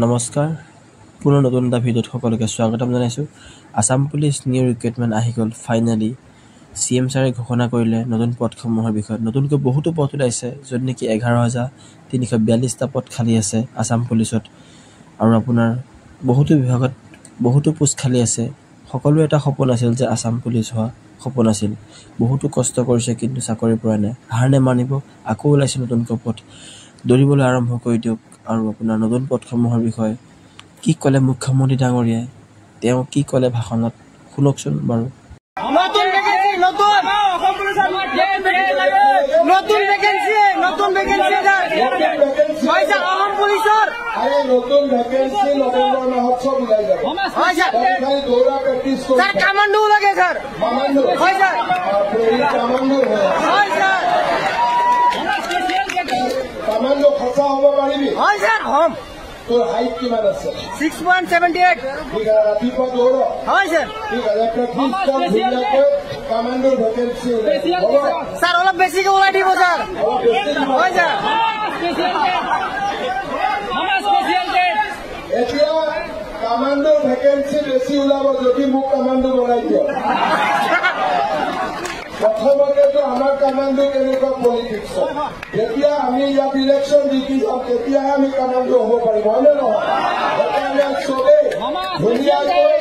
নমস্কাৰ পুনৰ নতুন এটা ভিডিঅ'ত সকলোকে স্বাগতম জনাইছোঁ। আসাম পুলিচ নিউ ৰিক্ৰুটমেণ্ট আহি গ'ল ফাইনেলি। CM ছাৰে ঘোষণা কৰিলে নতুন পদসমূহৰ বিষয়ে। নতুনকৈ বহুতো পদ ওলাইছে, য'ত নেকি 11,342টা পদ খালী আছে আসাম পুলিচত। আৰু আপোনাৰ বহুতো বিভাগত বহুতো পোষ্ট খালী আছে। সকলোৰে এটা সপোন আছিল যে আসাম পুলিচ হোৱা সপোন আছিল। বহুতো কষ্ট কৰিছে কিন্তু চাকৰি পোৱা নাই। হাৰ নেমানিব, আকৌ ওলাইছে নতুনকৈ পদ। দৌৰিবলৈ আৰম্ভ কৰি দিয়ক। আৰু আপোনাৰ নতুন পদসমূহৰ বিষয়ে কি ক'লে মুখ্যমন্ত্ৰী ডাঙৰীয়াই, তেওঁ কি ক'লে ভাষণত, শুনকচোন বাৰু। তোৰ হাইট কিমান আছে? 6.78 ঠিক আছে, ৰাতিপুৱা দৌৰ? হয় স্যাৰ। ঠিক আছে, প্ৰেক্টিছ কাম ধুনীয়াকৈ কমাণ্ডোৰ ভেকেন্সি স্যাৰ অলপ বেছিকে ওলাই দিব স্যাৰ। হয় স্যাৰ। এতিয়া কমাণ্ডোৰ ভেকেন্সি বেছি ওলাব যদি মোক কমাণ্ডো বনাই দিয়। প্ৰথমতেতো আমাৰ কমাণ্ডো কেনেকুৱা পলিটিক্স, যেতিয়া আমি ইয়াত ইলেকশ্যন জিকি যাম তেতিয়াহে আমি কমাণ্ডো হ'ব পাৰিম, হয়নে নহয়? সেইকাৰণে চবেই ধুনীয়াকৈ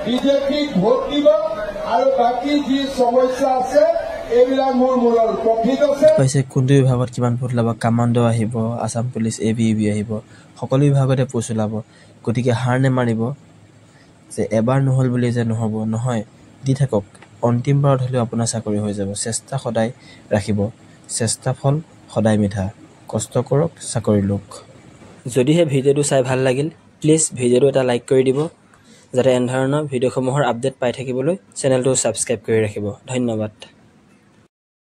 বিজেপিক ভোট দিব আৰু বাকী যি সমস্যা আছে এইবিলাক মোৰ মূলৰ প্ৰফিট আছে। পাইছে কোনটো বিভাগত কিমান পদ ওলাব, কামাণ্ডো আহিব, আসাম পুলিচ ABEB আহিব, সকলো বিভাগতে পোষ্ট ওলাব। গতিকে হাৰ নেমাৰিব যে এবাৰ নহ'ল বুলি যে নহ'ব, নহয়, দি থাকক। অন্তিমবাৰত হ'লেও আপোনাৰ চাকৰি হৈ যাব। চেষ্টা সদায় ৰাখিব, চেষ্টা ফল সদায় মিঠা। কষ্ট কৰক, চাকৰি লওক। যদিহে ভিডিঅ'টো চাই ভাল লাগিল, প্লিজ ভিডিঅ'টো এটা লাইক কৰি দিব, যাতে এনেধৰণৰ ভিডিঅ'সমূহৰ আপডেট পাই থাকিবলৈ চেনেলটো ছাবস্ক্ৰাইব কৰি ৰাখিব। ধন্যবাদ।